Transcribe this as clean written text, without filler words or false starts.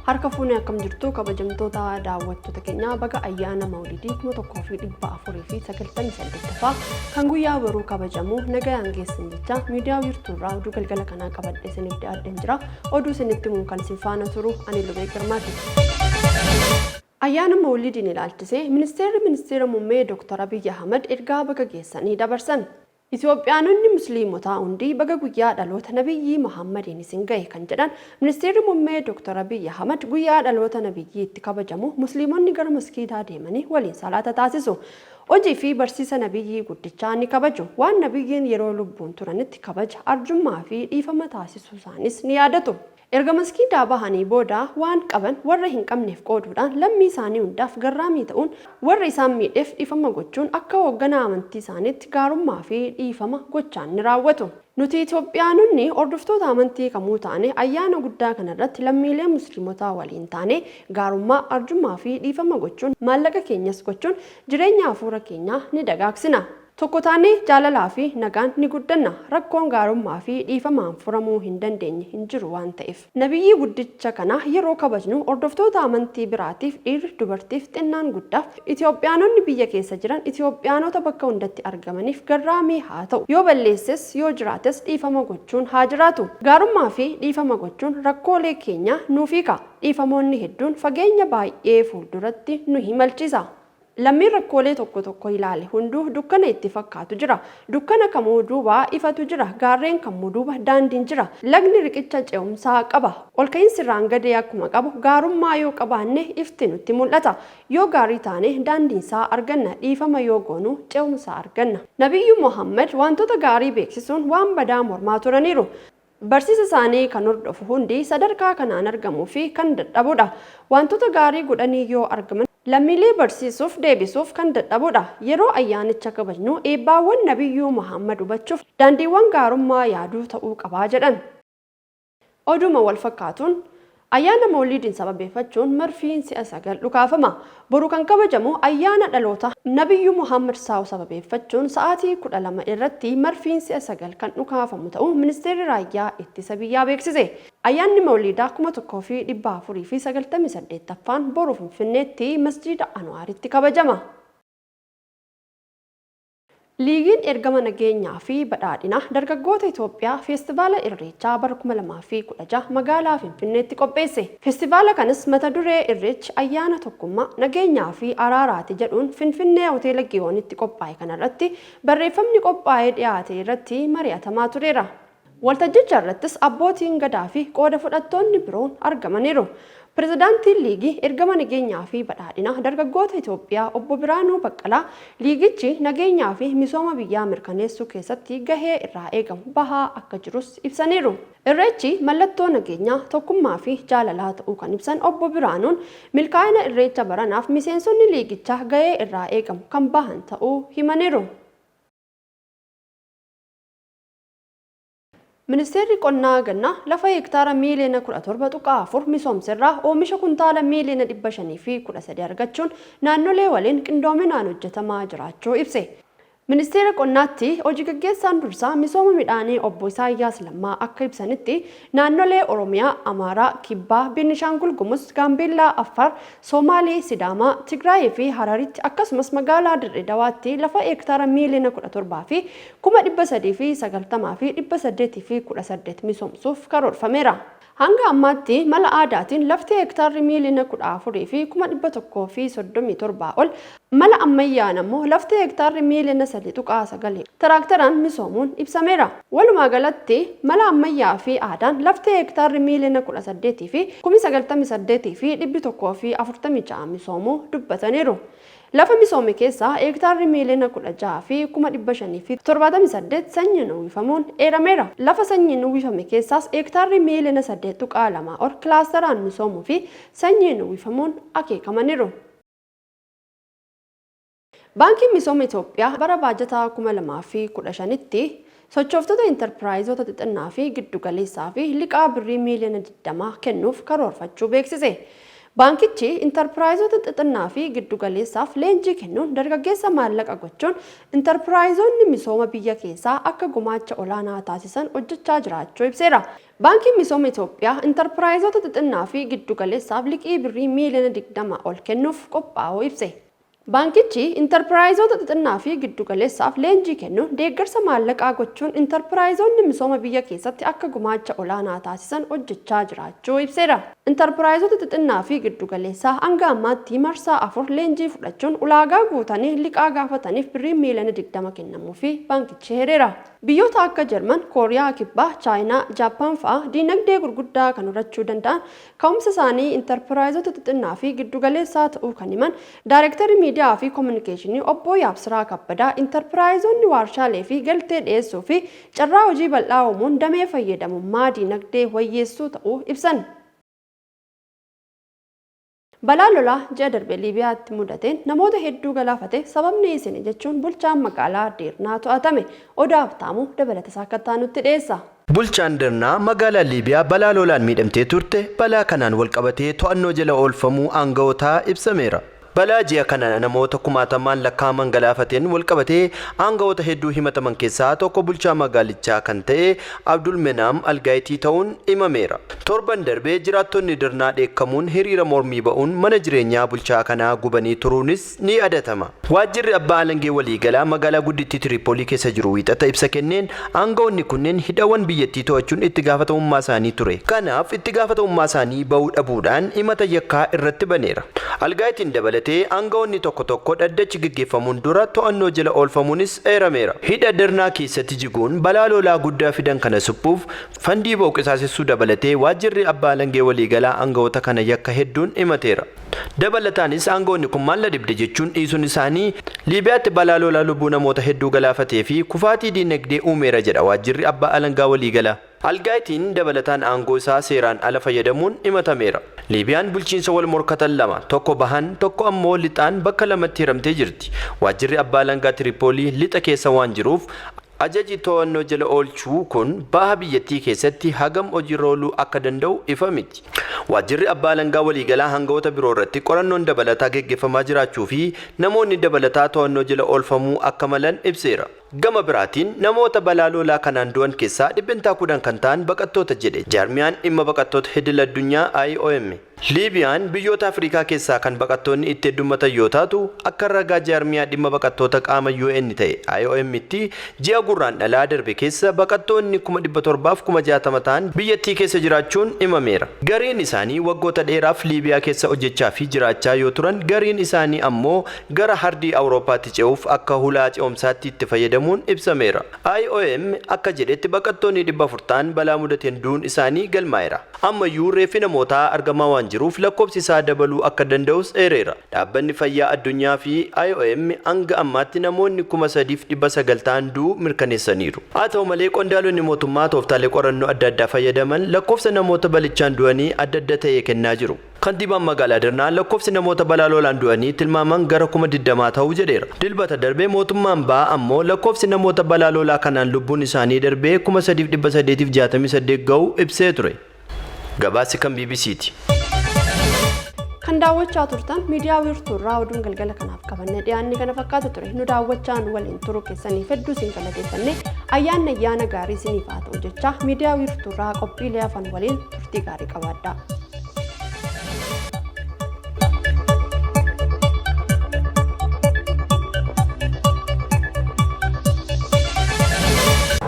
Harka fuunee akkam jirtu kabajamtoota daawwattoota keenya baga ayyaana Mawlidii 1498ffaa kan guyyaa baruu kabajamu nagayaan geessan jecha miidiyaa wiirtuurraa oduu galgala kanaa qabadhee isiniif dhiyaadheen jira. Oduu isinitti himuun kan isin faana turu ani Lubee Girmaati. Ayyaana Mawlidiin ilaalchisee ministeera muummee Dr. Abiy Ahmed ergaa baga geessanii dabarsan. Itoophiyaanonni musliimotaa hundi baga guyyaa dhaloota Nabiyyi Muhammadiin isin gahe kan jedhan ministeerri muummee Dr. Abiy Ahmed guyyaa dhaloota Nabiyyi itti kabajamu musliimonni gara maskiidaa deemanii waliin salaata taasisu. Hojii fi barsiisa Nabiyyi guddichaa ni kabaju. Waan Nabiyyiin yeroo lubbuun turanitti kabaja arjummaa fi dhiifama taasisuu isaanis ni yaadatu. Erga maskiidaa bahanii booda waan qaban warra hin qabneef qooduudhaan lammii isaanii hundaaf garraamii ta'uun warra isaan miidheef dhiifama gochuun akka hoogganaa amantii isaaniitti gaarummaa fi dhiifama gochaan ni raawwatu. Nuti Itoophiyaanonni hordoftoota amantii kamuu taane ayyaana guddaa kanarratti lammiilee musliimotaa waliin taane gaarummaa arjummaa fi dhiifama gochuun maallaqa keenyas gochuun jireenya hafuura keenyaa ni dagaagsina. Tokko taanee jaalalaa fi nagaan ni guddanna. Rakkoon gaarummaa fi dhiifamaan furamuu hin dandeenye hin jiru waan ta'eef. Nabiyyi guddicha kana yeroo kabajnu hordoftoota amantii biraatiif dhiirri dubartiif xinnaan guddaaf Itoophiyaanonni biyya keessa jiran Itoophiyaanota bakka hundatti argamaniif garraamii haa ta'u. Yoo balleesses yoo jiraates dhiifama gochuun haa jiraatu. Gaarummaa fi dhiifama gochuun rakkoolee keenya nuuf hiika. Dhiifamoonni hedduun fageenya baay'ee fuulduratti nu himalchisa. Lammiin rakkoolee tokko ilaale hunduu dukkana itti fakkaatu jira. Dukkana kamuu duuba ifatu jira. Gaarreen kamuu duuba daandiin jira. Lagni riqicha ce'umsaa qaba. Ol ka'iinsi irraan gadee akkuma qabu gaarummaa yoo qabaanne ifti nutti mul'ata. Yoo gaarii taane daandiinsaa arganna. Dhiifama yoo goonu ce'umsaa arganna. Nabiyyu Muhammad wantoota gaarii beeksisuun waan badaa mormaa turaniiru. Barsiisa isaanii kan hordofu hundi sadarkaa kanaan argamuu fi kan dadhabudha. Wantoota gaarii godhanii yoo argaman lammiilee barsiisuuf deebisuuf kan dadhabudha. Yeroo ayyaanicha kabajnu eebbaawwan Nabiyyuu Muhammad hubachuuf daandiiwwan gaarummaa yaaduu ta'uu qabaa jedhan. Oduma wal fakkaatuun ayyaana Mawlidiin sababeeffachuun marfiin si'a 9 dhukaafama. Boru kan kabajamu ayyaana dhaloota Nabiyyuu Muhammad sababeeffachuun sa'aatii 12 irratti marfiin si'a 9 kan dhukaafamu ta'uu ministeerri raayyaa ittisa biyyaa beeksise. Ayyaanni Mawlidaa 1498ffaan boru Finfinneetti masjiida Anwaaritti kabajama. Liigiin ergama nageenyaa fi badhaadhina dargaggoota Itoophiyaa feestivaala Irreechaa bara 2016 magaalaa Finfinneetti qopheesse. Feestivaala kanas mata duree Irreechi ayyaana tokkummaa nageenyaa fi araaraati jedhuun Finfinnee hoteela Giyoonitti qophaa'e kanarratti barreeffamni qophaa'ee dhiyaate irratti mari'atamaa tureera. Waltajjicha irrattis abbootiin gadaa fi qooda fudhattoonni biroon argamaniiru. Pirezidaantiin liigii ergama nageenyaa fi badhaadhina dargaggoota Itoophiyaa obbo Biraanuu Baqqalaa liigichi nageenyaa fi misooma biyyaa mirkaneessuu keessatti gahee irraa eegamu bahaa akka jirus ibsaniiru. Irreechi mallattoo nageenyaa tokkummaa fi jaalalaa ta'uu kan ibsan obbo Biraanuun milkaa'ina irreecha baranaaf miseensonni liigichaa gahee irraa eegamu kan bahan ta'uu himaniiru. Ministeerri qonnaa gannaa lafa hektaara miiliyoona 17.4 misoomserraa oomisha kuntaala miiliyoona 513 argachuun naannolee waliin qindoominaan hojjetamaa jiraachuu ibse. Ministeera qonnaatti hojii gaggeessaan dursaa misooma midhaanii obbo Isaayyaas Lammaa akka ibsanitti naannolee Oromiyaa, Amaaraa, Kibbaa, Beenishaangul Gumuz, Gaambeellaa, Affaar, Somaalee, Sidaamaa, Tigraayii fi Hararitti akkasumas magaalaa Dirree Dawaatti lafa hektaara miiliyoona 17 fi 390 fi 818 misoomsuuf karoorfameera. Hanga ammaatti mala aadaatiin lafti hektaarri miiliyoona 14 fi 137 ol mala ammayyaan ammoo lafti hektaarri miiliyoona 3.9 tiraakteraan misoomuun ibsameera. Walumaa galatti mala ammayyaa fi aadaan lafti hektaarri miiliyoona 18 fi 98 fi 146 misoomuu dubbataniiru. Lafa misoome keessaa hektaarri miiliyoona 16 fi 578 sanyiin uwwifamuun eerameera. Lafa sanyiin uwwifame keessaas hektaarri miiliyoona 8.2 ol kilaasteraan misoomuu fi sanyiin uwwifamuun akeekamaniiru. Baankiin Misooma Itoophiyaa bara baajataa 2015tti sochooftoota intarpiraayizota xixinnaa fi giddu galeessaa fi liqaa birrii miiliyoona 20 kennuuf karoorfachuu beeksise. Baankichi intarpiraayizota xixinnaa fi giddu galeessaaf leenjii kennuun dargaggeessa maallaqa gochuun intarpiraayizonni misooma biyya keessaa akka gumaacha olaanaa taasisan hojjechaa jiraachuu ibseera. Baankiin Misooma Itoophiyaa intarpiraayizoota xixinnaa fi giddu galeessaaf liqii birrii miiliyoona 20 ol kennuuf qophaa'uu ibse. Baankichi intarpiraayizoota xixinnaa fi giddu galeessaaf leenjii kennuun deeggarsa maallaqaa gochuun intarpiraayizoonni misooma biyya keessatti akka gumaacha olaanaa taasisan hojjechaa jiraachuu ibseera. Intarpiraayizoota xixinnaa fi giddu galeessaa hanga ammaatti marsaa 4 leenjii fudhachuun ulaagaa guutanii liqaa gaafataniif birrii miiliyoona 20 kennamuufi baankichi hireera. Biyyoota akka Jarman, Kooriyaa Kibbaa, Chaayinaa, Jaappaan fa'aa diinagdee gurguddaa kan horachuu danda'an ka'umsa isaanii intarpiraayizoota xixinnaa fi giddu galeessaa ta'uu kan himan Daayirektarri miidiyaa fi koominikeeshinii obbo Yaabsiraa Kabbadaa intarpiraayizoonni waarshaalee fi galtee dhiyeessuu fi carraa hojii bal'aa uumuun damee fayyadamummaa diinagdee wayyeessuu ta'uu ibsan. Balaa lolaa ji'a darbe Liibiyaatti mudateen namoota hedduu galaafate sababni isin jechuun bulchaan magaalaa Deernaa to'atame. Odaa Abtaamuu dabalata isaa akka taanutti dhiyeessa. Bulchaan Deernaa magaalaa Liibiyaa balaa lolaan miidhamtee turte balaa kanaan wal qabatee to'annoo jala oolfamuu aanga'ootaa ibsameera. Balaa ji'a kana namoota kumaatamaan lakkaa'aman galaafateen wal qabatee aanga'oota hedduu himataman keessaa tokko bulchaa magaalichaa kan ta'e Abdul Menaam Algaayitii ta'uun himameera. Torban darbee jiraattonni Deernaa dheekkamuun hiriira mormii ba'uun mana jireenyaa bulchaa kanaa gubanii turuunis ni yaadatama. Waajjirri abbaa alangee waliigalaa magaalaa guddittii Tiripoolii keessa jiru wiixata ibsa kenneen aanga'oonni kunneen hidhawwan biyyattii to'achuun itti gaafatamummaa isaanii ture. Kanaaf itti gaafatamummaa isaanii ba'uu dhabuudhaan himata yakkaa irratti baneera. Algaayitiin dabalatee aanga'oonni tokko tokko dhaddachi gaggeeffamuun dura to'annoo jala oolfamuunis eerameera. Hidha Deernaa keessatti jiguun balaa lolaa guddaa fidan kana suphuuf fandii ba'u qisaasessuu dabalatee waajjirri abbaa alangee waliigalaa aanga'oota kana yakka hedduun himateera. Dabalataanis aanga'oonni kun maal dibde jechuun dhiisuun isaanii Liibiyaatti balaa lolaa lubbuu namoota hedduu galaafatee fi kufaatii diinagdee uumeera jedha waajjirri abbaa alangaa waliigalaa. Algaayitiin dabalataan aangoo isaa seeraan ala fayyadamuun himatameera. Liibiyaan bulchiinsa wal morkatan lama tokko bahan tokko ammoo lixaan bakka lamatti hiramtee jirti. Waajjirri abbaa alangaa Tiripoolii lixa keessa waan jiruuf ajaji to'annoo jala oolchuu kun baha biyyattii keessatti hagam hojiirra ooluu akka danda'u ifa miti. Waajjirri abbaa alangaa waliigalaa aanga'oota biroo irratti qorannoon dabalataa gaggeeffamaa jiraachuu fi namoonni dabalataa to'annoo jala oolfamuu akka malan ibseera. Gama biraatiin namoota balaa lolaa kanaan du'an keessaa 10% kan ta'an baqattoota jedhe jaarmiyaan dhimma baqattoota idil addunyaa IOM. Liibiyaan biyyoota Afrikaa keessaa kan baqattoonni itti heddummatan yoo taatu akka ragaa jaarmiyaa dhimma baqattoota qaama UN ta'e IOM tti ji'a gurraandhalaa darbe keessa baqattoonni 760,000 ta'an biyyattii keessa jiraachuun himameera. Gariin isaanii waggoota dheeraaf Liibiyaa keessa hojjechaa fi jiraachaa yoo turan gariin isaanii ammoo gara ardii Awurooppaatti ce'uuf akka hulaa ce'umsaatti itti fayyadamuun ibsameera. IOM akka jedhetti baqattoonni 400 ta'an balaa mudateen du'uun isaanii galmaa'eera. Ammayyuu reeffi namootaa argamaa waan jiruuf lakkoofsi isaa dabaluu akka danda'us eereera. Dhaabbanni fayyaa addunyaa fi IOM hanga ammaatti namoonni 3,900 ta'an du'uu mirkaneessaniiru. Haa ta'u malee qondaalonni mootummaa tooftaalee qorannoo adda addaa fayyadaman lakkoofsa namoota balichaan du'anii adda adda ta'e kennaa jiru. Kantiibaan magaalaa Deernaa lakkoofsi namoota balaa lolaan du'anii tilmaaman gara 20,000 ta'uu jedheera. Dilbata darbee mootummaan ba'aa ammoo lakkoofsi namoota balaa lolaa kanaan lubbuun isaanii darbee 3,868 ga'uu ibsee ture. Gabaasi kan BBC'ti. Kan daawwachaa turtan miidiyaa wiirtuurraa oduun galgala kanaaf qabannee dhiyaanni kana fakkaatu ture. Nu daawwachaan waliin turuu keessaniif hedduu isin galateeffanne ayyaana gaarii isiniif haa ta'u jecha miidiyaa wiirtuurraa qophiilee hafan waliin turtii gaarii qabaadhaa.